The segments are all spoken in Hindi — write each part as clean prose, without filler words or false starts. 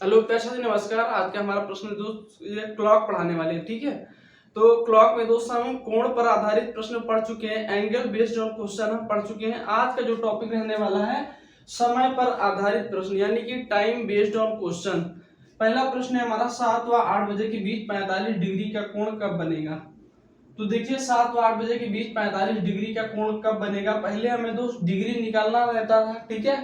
हेलो पेशा जी, नमस्कार। आज का हमारा प्रश्न दोस्त ये क्लॉक पढ़ाने वाले हैं, ठीक है। तो क्लॉक में दोस्त हम कोण पर आधारित प्रश्न पढ़ चुके हैं, एंगल बेस्ड ऑन क्वेश्चन हम पढ़ चुके हैं। आज का जो टॉपिक रहने वाला है समय पर आधारित प्रश्न, यानी कि टाइम बेस्ड ऑन क्वेश्चन। पहला प्रश्न है हमारा 7 व 8 बजे के बीच 45 डिग्री का कोण कब बनेगा। तो देखिए 7 व 8 बजे के बीच 45 डिग्री का कोण कब बनेगा। पहले हमें दोस्त डिग्री निकालना रहता था, ठीक है।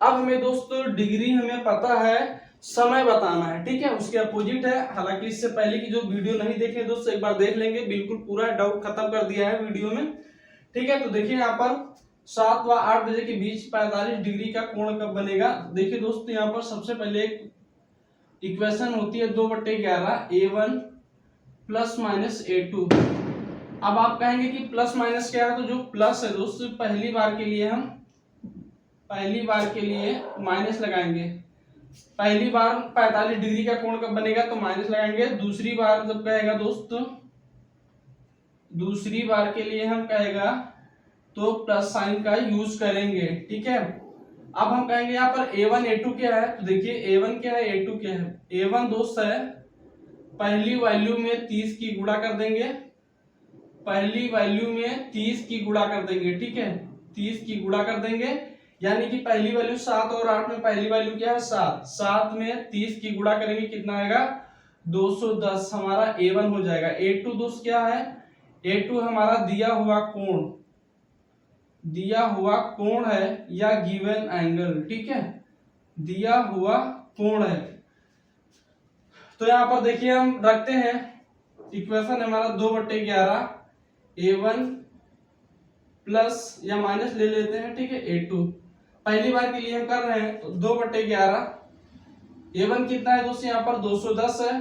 अब हमें दोस्त डिग्री हमें पता है, समय बताना है, ठीक है। उसके अपोजिट है। हालांकि इससे पहले की जो वीडियो नहीं देखे दोस्त एक बार देख लेंगे, बिल्कुल पूरा डाउट खत्म कर दिया है वीडियो में, ठीक है। तो देखिए यहाँ पर 7 व 8 बजे के बीच 45 डिग्री का कोण कब बनेगा। देखिए दोस्त यहाँ पर सबसे पहले एक इक्वेशन होती है 2/11 A1 प्लस माइनस A2। अब आप कहेंगे कि प्लस माइनस क्या है, तो जो प्लस है दोस्त पहली बार के लिए माइनस लगाएंगे। पहली बार 45 डिग्री का कोण कब बनेगा तो माइनस लगाएंगे। दूसरी बार जब कहेगा दोस्त, दूसरी बार के लिए हम कहेगा तो प्लस साइन का यूज करेंगे, ठीक है। अब हम कहेंगे यहाँ पर A1 A2 क्या है, तो देखिए A1 क्या है A2 क्या है। A1 दोस्त है पहली वैल्यू में 30 की गुणा कर देंगे, पहली वैल्यू में 30 की गुणा कर देंगे, ठीक है। 30 की गुणा कर देंगे, यानी कि पहली वैल्यू 7 और 8 में पहली वैल्यू क्या है 7, 7 में 30 की गुणा करेंगे कितना आएगा 210, हमारा A1 हो जाएगा। A2 दोस्त क्या है, A2 हमारा दिया हुआ कोण है या गिवन एंगल, ठीक है, दिया हुआ कोण है। तो यहां पर देखिए हम रखते हैं इक्वेशन हमारा 2/11 A1 प्लस या माइनस ले लेते हैं, ठीक है, A2। पहली बार के लिए हम कर रहे हैं तो 2/11 A1 कितना है दोस्तों यहाँ पर 210 है,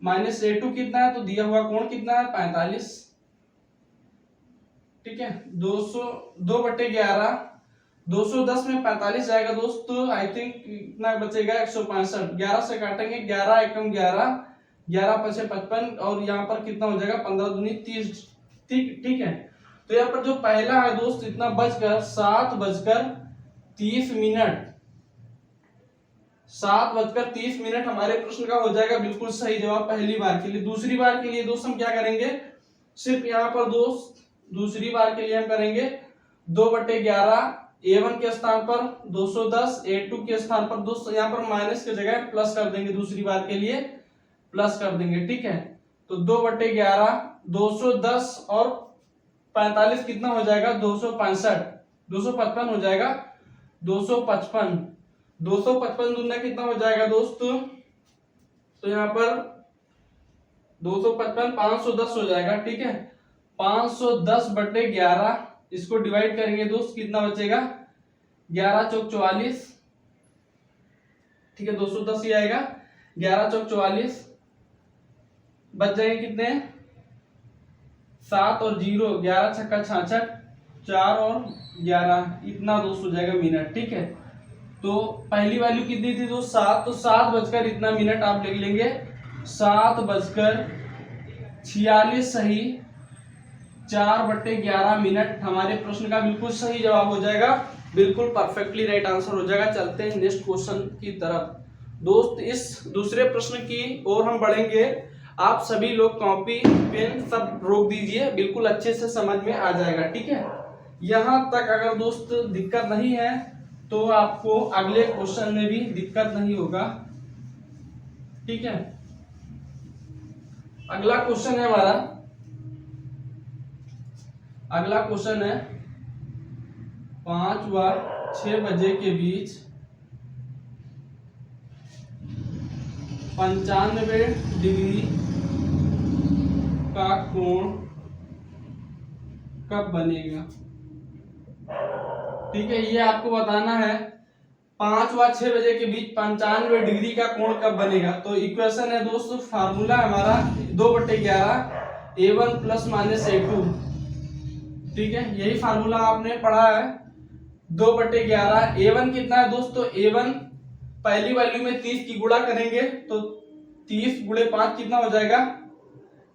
माइनस A2 कितना है, तो दिया हुआ कोण कितना है 45, ठीक है। 2/11 210 में 45 जाएगा दोस्त, आई थिंक कितना बचेगा 165। 11 से काटेंगे, 11 एकम 11, 11 पचे 55 और यहाँ पर कितना हो जाएगा 15 दूनी 30, ठीक, ठीक है। तो यहाँ पर जो पहला है दोस्त इतना बचकर 7:30 7:30 हमारे प्रश्न का हो जाएगा बिल्कुल सही जवाब पहली बार के लिए। दूसरी बार के लिए दोस्त हम क्या करेंगे, सिर्फ यहाँ पर दोस्त दूसरी बार के लिए हम करेंगे 2/11 A1 के स्थान पर 210, A2 के स्थान पर दोस्त यहाँ पर माइनस की जगह प्लस कर देंगे, दूसरी बार के लिए प्लस कर देंगे, ठीक है। तो 2/11 210 और 45 कितना हो जाएगा 265, 255 हो जाएगा 255, 255 दूना कितना हो जाएगा दोस्त, तो यहाँ पर 255 510 हो जाएगा, ठीक है। 510/11 इसको डिवाइड करेंगे दोस्त कितना बचेगा 11 चौक 44, ठीक है, 210 ही आएगा। 11 चौक 44 बच जाएंगे कितने 7 और 0, 11 छक्का 66, 4 और 11 इतना दोस्त हो जाएगा मिनट, ठीक है। तो पहली वैल्यू कितनी थी दोस्त 7, तो 7 बजकर इतना मिनट आप लिख लेंगे, 7:46 सही, 4/11 हमारे प्रश्न का बिल्कुल सही जवाब हो जाएगा, बिल्कुल परफेक्टली राइट आंसर हो जाएगा। चलते हैं नेक्स्ट क्वेश्चन की तरफ दोस्त। इस दूसरे प्रश्न की ओर हम बढ़ेंगे, आप सभी लोग कॉपी पेन सब रोक दीजिए, बिल्कुल अच्छे से समझ में आ जाएगा, ठीक है। यहां तक अगर दोस्त दिक्कत नहीं है तो आपको अगले क्वेश्चन में भी दिक्कत नहीं होगा, ठीक है। अगला क्वेश्चन है हमारा, अगला क्वेश्चन है 5 व 6 बजे के बीच 95 डिग्री का कोण कब बनेगा, ठीक है। ये आपको बताना है 5 व 6 बजे के बीच 95 डिग्री का कोण कब बनेगा। तो इक्वेशन है दोस्तों, फार्मूला हमारा 2/11 A1 प्लस माइनस A2, ठीक है। यही फार्मूला आपने पढ़ा है 2/11। A1 कितना है दोस्तों, A1 पहली वैल्यू में 30 की गुणा करेंगे तो 30 गुणे 5 कितना हो जाएगा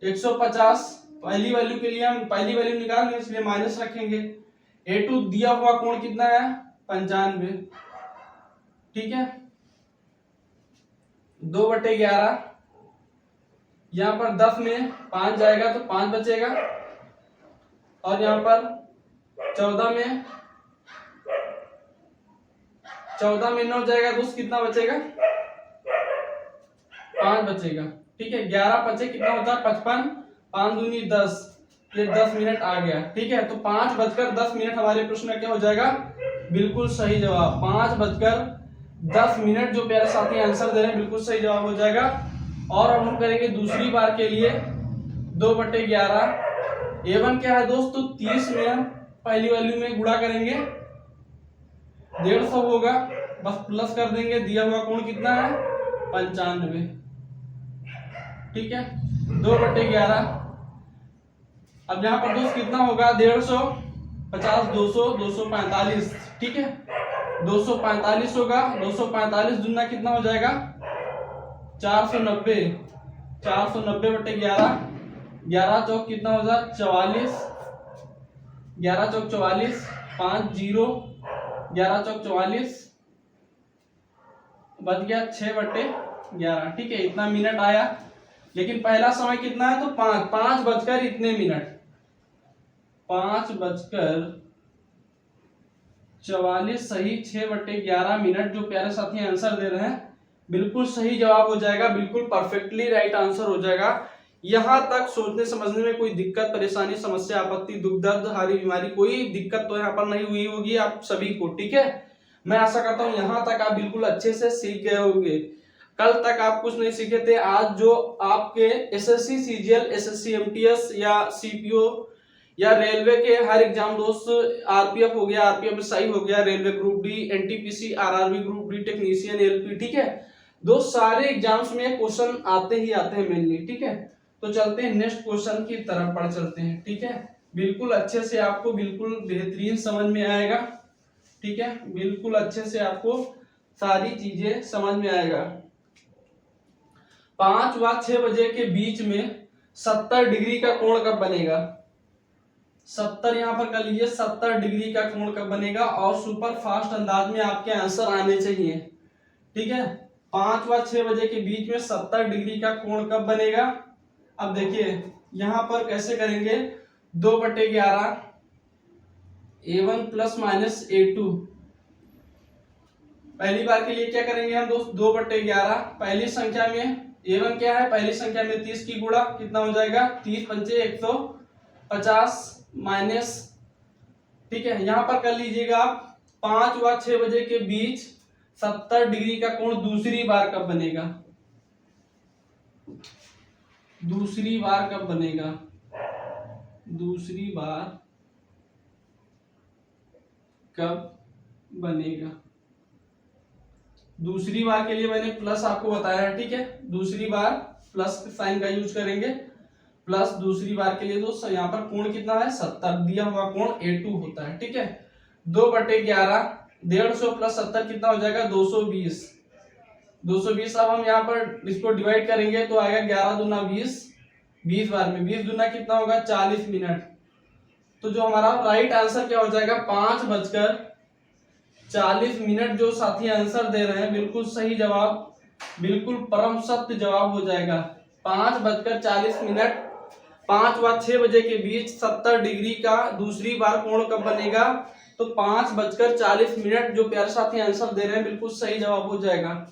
150। पहली वैल्यू के लिए हम पहली वैल्यू निकालेंगे इसलिए माइनस रखेंगे। A2 दिया हुआ कोण कितना है 95, ठीक है। 2/11, यहाँ पर 10 में 5 जाएगा तो 5 बचेगा, और यहाँ पर 14 में 9 जाएगा तो कितना बचेगा, 5 बचेगा। ठीक है, 11 बचे कितना होता है 55, 5 दूनी 10, ये 10 मिनट आ गया। ठीक है, तो 5:10 हमारे प्रश्न का क्या हो जाएगा, बिल्कुल सही जवाब। 5:10 जो प्यारे साथी आंसर दे रहे हैं बिल्कुल सही जवाब हो जाएगा। और अब हम करेंगे दूसरी बार के लिए 2/11। A1 क्या है दोस्तों 30 में हम पहली वैल्यू में गुणा करेंगे, 150 होगा, बस प्लस कर देंगे। दिया हुआ कोण कितना है 95। ठीक है, 2/11। अब यहाँ पर दोस्त कितना होगा 150, 50, 200, 245। ठीक है, 245 होगा, 245 दूना कितना हो जाएगा 490, 490/11। 11 चौक कितना हो जाए 44, 11 चौक 44, 5 0, 11 चौक 44, बच गया 6/11। ठीक है, इतना मिनट आया, लेकिन पहला समय कितना है तो 5 बजकर इतने मिनट, 5:44 सही, 6/11 मिनट जो प्यारे साथी आंसर दे रहे हैं बिल्कुल सही जवाब हो जाएगा, बिल्कुल परफेक्टली राइट आंसर हो जाएगा। यहां तक सोचने समझने में कोई दिक्कत, परेशानी, समस्या, आपत्ति, दुख दर्द, हारी बीमारी, कोई दिक्कत तो यहाँ पर नहीं हुई होगी आप सभी को। ठीक है, मैं आशा करता हूँ यहाँ तक आप बिल्कुल अच्छे से सीख गए होंगे। कल तक आप कुछ नहीं सीखे थे, आज जो आपके एसएससी सीजीएल, एसएससी एमटीएस या सीपीओ या रेलवे के हर एग्जाम दोस्त, आरपीएफ हो गया, आरपीएफ एसआई हो गया, railway group D, NTPC, RRB group D, technician, LP, ठीक है, दोस्त सारे एग्जाम्स में क्वेश्चन आते ही आते हैं मेनली। ठीक है, तो चलते हैं नेक्स्ट क्वेश्चन की तरफ पढ़ चलते हैं। ठीक है, बिल्कुल अच्छे से आपको बिल्कुल बेहतरीन समझ में आएगा। ठीक है, बिल्कुल अच्छे से आपको सारी चीजें समझ में आएगा। 5 व 6 बजे के बीच में 70 डिग्री का कोण कब बनेगा, 70 यहाँ पर कर लीजिए, 70 डिग्री का कोण कब बनेगा, और सुपर फास्ट अंदाज में आपके आंसर आने चाहिए। ठीक है, 5 व 6 बजे के बीच में 70 डिग्री का कोण कब बनेगा। अब देखिए यहां पर कैसे करेंगे, 2/11 A1 प्लस माइनस A2। पहली बार के लिए क्या करेंगे हम दोस्त, 2/11, पहली संख्या में A1 क्या है, पहली संख्या में 30 की गुणा कितना हो जाएगा, 30 पंचे 150 माइनस। ठीक है, यहां पर कर लीजिएगा आप 5 व 6 बजे के बीच 70 डिग्री का कोण दूसरी बार कब बनेगा, दूसरी बार कब बनेगा, दूसरी बार कब बनेगा। दूसरी बार के लिए मैंने प्लस आपको बताया है। ठीक है, दूसरी बार प्लस साइन का यूज करेंगे, प्लस दूसरी बार के लिए दोस्तों यहाँ पर कोण कितना है 70, दिया हुआ कोण A2 होता है। ठीक है, 2/11, 150 प्लस 70 कितना हो जाएगा 220, 220। अब हम यहाँ पर इसको डिवाइड करेंगे तो आएगा 11 दूना 20, 20 बार में 20 दूना कितना होगा 40 मिनट। तो जो हमारा राइट आंसर क्या हो जाएगा 5:40 जो साथी आंसर दे रहे हैं बिल्कुल सही जवाब, बिल्कुल परम सत्य जवाब हो जाएगा 5:40। 5 व 6 बजे के बीच 70 डिग्री का दूसरी बार कोण कब बनेगा, तो 5:40 जो प्यारे साथी आंसर दे रहे हैं बिल्कुल सही जवाब हो जाएगा।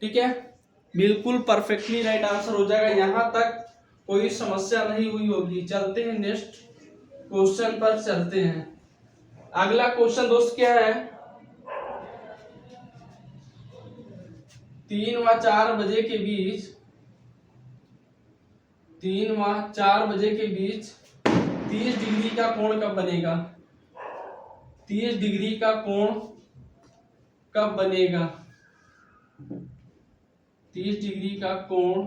ठीक है, बिल्कुल परफेक्टली राइट आंसर हो जाएगा, यहां तक कोई समस्या नहीं हुई होगी। चलते हैं नेक्स्ट क्वेश्चन पर चलते हैं। अगला क्वेश्चन दोस्त क्या है, 3 व 4 बजे के बीच 3 व 4 बजे के बीच 30 डिग्री का कोण कब बनेगा, 30 डिग्री का कोण कब बनेगा, 30 डिग्री का कोण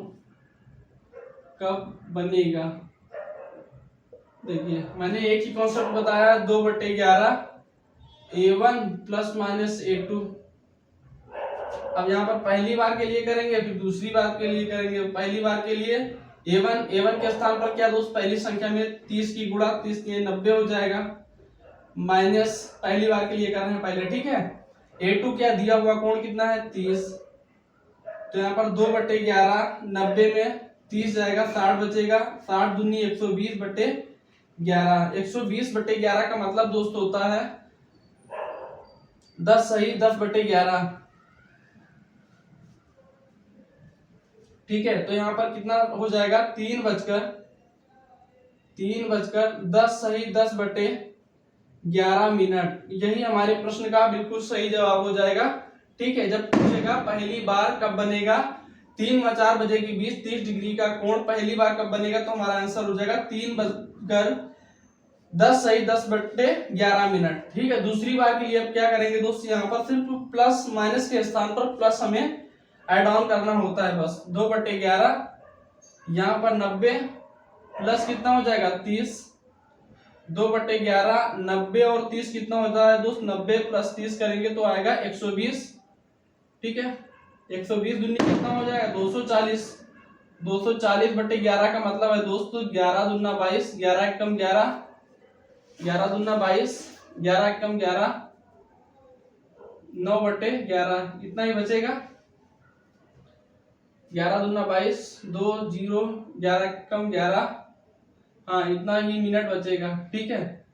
कब बनेगा। देखिए मैंने एक ही कॉन्सेप्ट बताया, 2/11 A1 प्लस माइनस A2। अब यहाँ पर पहली बार के लिए करेंगे फिर दूसरी बार के लिए करेंगे। पहली बार के लिए A1 के स्थान पर क्या दोस्त, पहली संख्या में 30 की गुणा 30 के 90 हो जाएगा, माइनस पहली बार के लिए कर रहे हैं पहले। ठीक है, A2 क्या दिया हुआ कोण कितना है 30, तो यहाँ पर 2/11 90 में 30 जाएगा, 60 बचेगा, 60 दूनी 120/11। 120/11 का मतलब दोस्त होता है 10 सही 10/11। ठीक है, तो यहाँ पर कितना हो जाएगा 3:10 सही 10/11 मिनट। यही हमारे प्रश्न का बिल्कुल सही जवाब हो जाएगा। ठीक है, जब पूछेगा पहली बार कब बनेगा 3 व 4 बजे के बीच 30 डिग्री का कोण पहली बार कब बनेगा, तो हमारा आंसर हो जाएगा 3:10 सही 10/11 मिनट। ठीक है, दूसरी बार के लिए अब क्या करेंगे दोस्त, यहाँ पर सिर्फ प्लस माइनस के स्थान पर प्लस हमें ऐड ऑन करना होता है बस। 2/11 यहाँ पर 90 प्लस कितना हो जाएगा 30, 2/11 90 और 30 कितना होता है दोस्त, 90 + 30 करेंगे तो आएगा 120। ठीक है, 120 दूनी कितना हो जाएगा 240। 240/11 का मतलब है दोस्त 11 दूना 22, 11 एकम 11, 11 दूना 22, 11 एकम 11, 9/11 इतना ही बचेगा। 11 दूना 22, 2 0, 11 एकम 11, हाँ इतना ही मिनट बचेगा। ठीक है,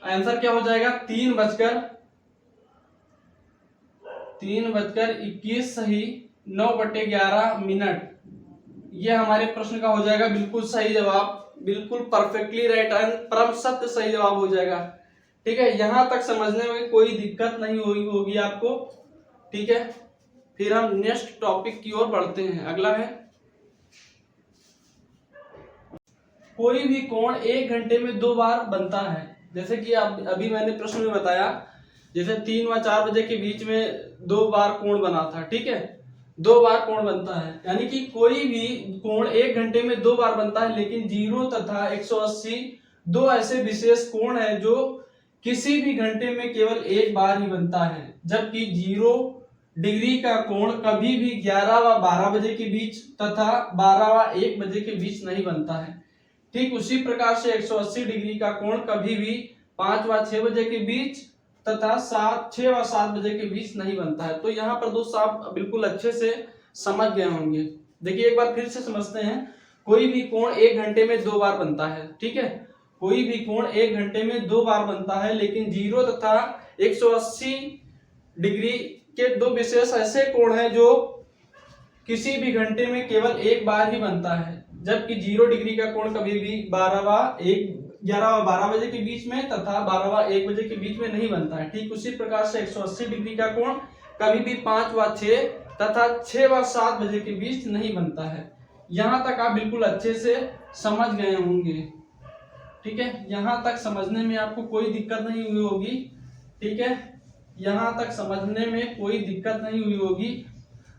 आंसर क्या हो जाएगा 3:21 सही 9/11 मिनट। ये हमारे प्रश्न का हो जाएगा बिल्कुल सही जवाब, बिल्कुल परफेक्टली राइट एंड परम सत्य सही जवाब हो जाएगा। ठीक है, यहां तक समझने में कोई दिक्कत नहीं होगी आपको। ठीक है, फिर हम नेक्स्ट टॉपिक की ओर बढ़ते हैं। अगला है कोई भी कोण 1 घंटे में 2 बार बनता है। जैसे कि अभी मैंने प्रश्न में बताया, जैसे 3 व 4 बजे के बीच में 2 बार कोण बना था। ठीक है, 2 बार कोण बनता है, यानी कि कोई भी कोण 1 घंटे में 2 बार बनता है, लेकिन 0 तथा 180 दो ऐसे विशेष कोण है जो किसी भी घंटे में केवल एक बार ही बनता है। जबकि 0 डिग्री का कोण कभी भी 11 व 12 बजे के बीच तथा 12 व 1 बजे के बीच नहीं बनता है। ठीक उसी प्रकार से 180 डिग्री का कोण कभी भी 5 व 6 बजे के बीच तथा 6 व 7 बजे के बीच नहीं बनता है। तो यहाँ पर दोस्त आप बिल्कुल अच्छे से समझ गए होंगे। देखिए एक बार फिर से समझते हैं। कोई भी कोण 1 घंटे में 2 बार बनता है। ठीक है, कोई भी कोण 1 घंटे में 2 बार बनता है, लेकिन 0 तथा 180 डिग्री के दो विशेष ऐसे कोण हैं जो किसी भी घंटे में केवल एक बार ही बनता है। जबकि 0 डिग्री का कोण कभी भी 11 व 12 बजे के बीच में तथा 12 व 1 बजे के बीच में नहीं बनता है। ठीक उसी प्रकार से 180 डिग्री का कोण कभी भी 5 व 6 तथा 6 व 7 बजे के बीच नहीं बनता है। यहाँ तक आप बिल्कुल अच्छे से समझ गए होंगे। ठीक है, यहाँ तक समझने में आपको कोई दिक्कत नहीं हुई होगी। ठीक है, यहाँ तक समझने में कोई दिक्कत नहीं हुई होगी।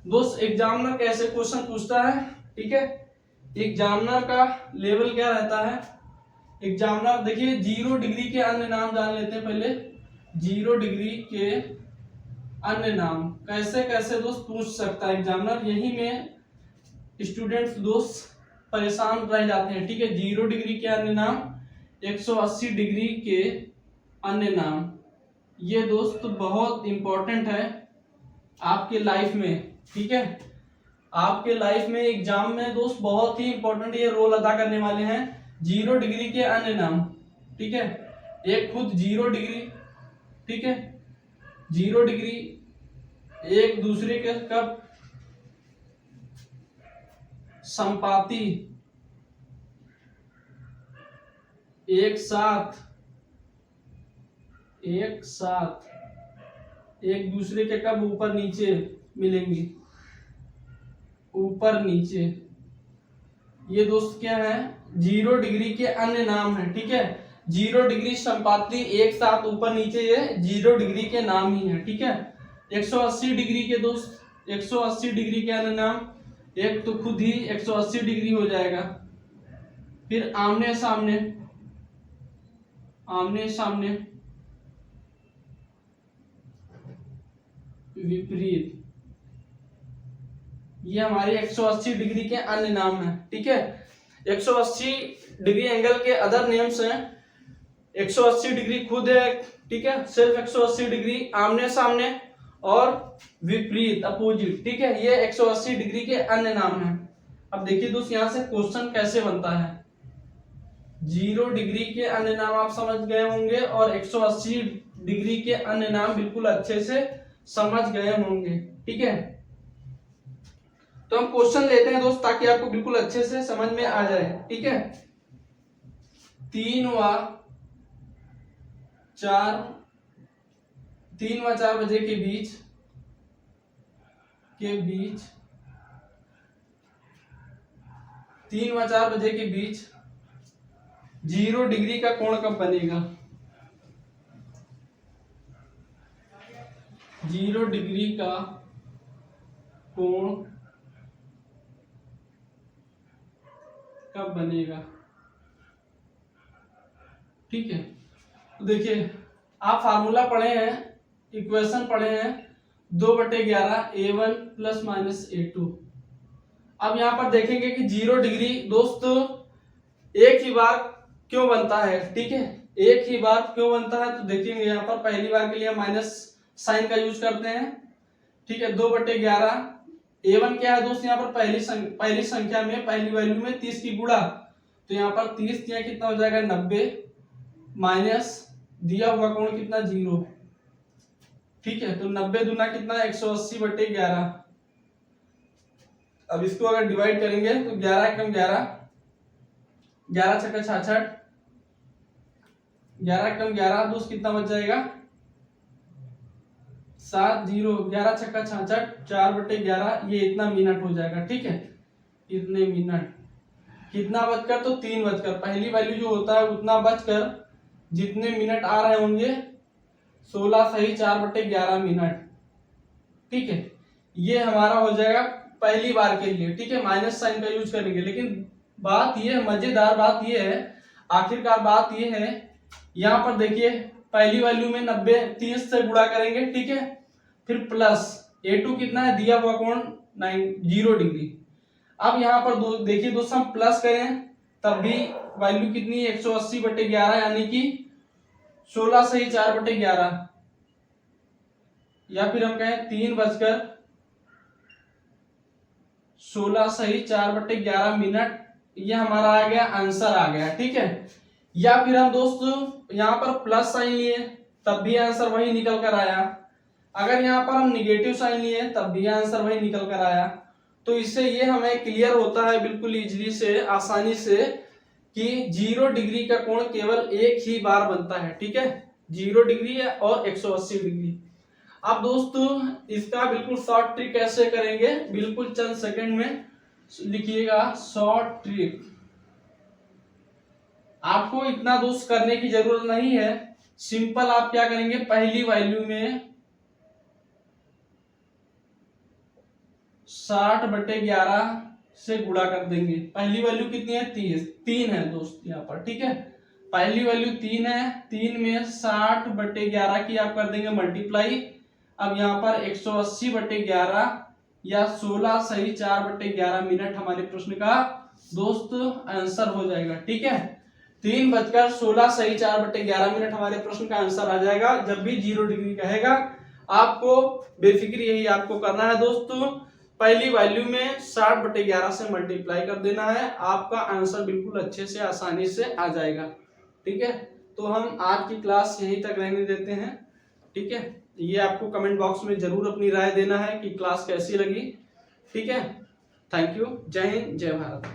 दोस्त एग्जामिनर कैसे क्वेश्चन पूछता है। ठीक है, एग्जामिनर का लेवल क्या रहता है। एग्जामिनर देखिए 0 डिग्री के अन्य नाम जान लेते हैं पहले। 0 डिग्री के अन्य नाम कैसे कैसे दोस्त पूछ सकता है एग्जामिनर, यही में स्टूडेंट्स दोस्त परेशान रह जाते हैं। ठीक है, 0 डिग्री के अन्य नाम, 180 डिग्री के अन्य नाम, ये दोस्त बहुत इंपॉर्टेंट है आपके लाइफ में। ठीक है, आपके लाइफ में एग्जाम में दोस्त बहुत ही इंपॉर्टेंट ये रोल अदा करने वाले हैं। 0 डिग्री के अन्य नाम। ठीक है, एक खुद 0 डिग्री, ठीक है 0 डिग्री, एक दूसरे के कब संपाती, एक साथ एक दूसरे के कब ऊपर नीचे मिलेंगी, ऊपर नीचे, ये दोस्त क्या है 0 डिग्री के अन्य नाम है। ठीक है, 0 डिग्री संपाती एक साथ ऊपर नीचे, ये 0 डिग्री के नाम ही है। ठीक है, 180 डिग्री के दोस्त, 180 डिग्री के अन्य नाम, एक तो खुद ही 180 डिग्री हो जाएगा। फिर आमने सामने, आमने सामने, विपरीत, ये हमारे 180 डिग्री के अन्य नाम है। ठीक है, 180 डिग्री एंगल के अदर नेम्स हैं। 180 डिग्री खुद है, ठीक है सिर्फ 180 डिग्री, आमने सामने और विपरीत अपोजिट, ठीक है, ये 180 डिग्री के अन्य नाम हैं। अब देखिए दोस्त यहां से क्वेश्चन कैसे बनता है। 0 डिग्री के अन्य नाम आप समझ गए होंगे और 180 डिग्री के अन्य नाम बिल्कुल अच्छे से समझ गए होंगे, ठीक है। तो हम क्वेश्चन लेते हैं दोस्त ताकि आपको बिल्कुल अच्छे से समझ में आ जाए, ठीक है। 3 व 4 बजे के बीच 3 व 4 बजे के बीच 0 डिग्री का कोण कब बनेगा? 0 डिग्री का कोण कब बनेगा, ठीक है। तो देखिए आप फार्मूला पढ़े हैं, इक्वेशन पढ़े हैं, 2/11 A1 प्लस माइनस A2। अब यहां पर देखेंगे कि 0 डिग्री दोस्तों एक ही बार क्यों बनता है, ठीक है, एक ही बार क्यों बनता है। तो देखेंगे यहाँ पर पहली बार के लिए माइनस साइन का यूज करते हैं, ठीक है। 2/11 A1 क्या है दोस्त, यहाँ पर पहली संख्या में पहली वैल्यू में 30 की गुणा, तो यहाँ पर 30 दिया कितना हो जाएगा 90 माइनस दिया हुआ कोण कितना 0, ठीक है। तो 90 दूना कितना 180/11। अब इसको अगर डिवाइड करेंगे तो 11 एकम 11, 11 छक्का 66, 11 एकम 11 दोस्त कितना बच जाएगा 70, 11 छक्का 66, 4/11, ये इतना मिनट हो जाएगा, ठीक है। इतने मिनट कितना बचकर, तो 3 बचकर, पहली वैल्यू जो होता है उतना बचकर जितने मिनट आ रहे होंगे 16 सही 4/11 मिनट, ठीक है। ये हमारा हो जाएगा पहली बार के लिए, ठीक है, माइनस साइन का यूज करेंगे। लेकिन बात ये मजेदार बात ये है, आखिरकार बात ये है, यहां पर देखिए पहली वैल्यू में 90 30 से गुणा करेंगे, ठीक है, फिर प्लस A2 कितना है दिया हुआ कोण 0 डिग्री। अब यहाँ पर देखिए दोस्तों हम प्लस करें तब भी वैल्यू कितनी 180/11 यानी कि 16 सही 4/11, या फिर हम कहें 3 बजकर 16 सही 4/11 मिनट, ये हमारा आ गया आंसर आ गया, ठीक है। या फिर हम दोस्तों यहाँ पर प्लस साइन लिए तब भी आंसर वही निकल कर आया, अगर यहाँ पर हम निगेटिव साइन लिए तब भी आंसर वही निकल कर आया। तो इससे ये हमें क्लियर होता है बिल्कुल इजीली से, आसानी से, कि 0 डिग्री का कोण केवल एक ही बार बनता है, ठीक है, 0 डिग्री और 180 डिग्री। अब दोस्तों इसका बिल्कुल शॉर्ट ट्रिक कैसे करेंगे, बिल्कुल चंद सेकंड में लिखिएगा शॉर्ट ट्रिक। आपको इतना दोस्त करने की जरूरत नहीं है, सिंपल आप क्या करेंगे, पहली वैल्यू में 60/11 से गुणा कर देंगे। पहली वैल्यू कितनी है 3 है दोस्त यहाँ पर, ठीक है, पहली वैल्यू 3 है, 3 में 60/11 की आप कर देंगे मल्टीप्लाई। अब यहाँ पर 180/11 या 16 सही 4/11 मिनट हमारे प्रश्न का दोस्त आंसर हो जाएगा, ठीक है। 3 बजकर 16 सही 4/11 मिनट हमारे प्रश्न का आंसर आ जाएगा। जब भी 0 डिग्री कहेगा आपको बेफिक्र यही आपको करना है दोस्तों, पहली वैल्यू में 60/11 से मल्टीप्लाई कर देना है, आपका आंसर बिल्कुल अच्छे से आसानी से आ जाएगा, ठीक है। तो हम आज की क्लास यहीं तक रहने देते हैं, ठीक है। ये आपको कमेंट बॉक्स में जरूर अपनी राय देना है कि क्लास कैसी लगी, ठीक है। थैंक यू, जय हिंद, जय भारत।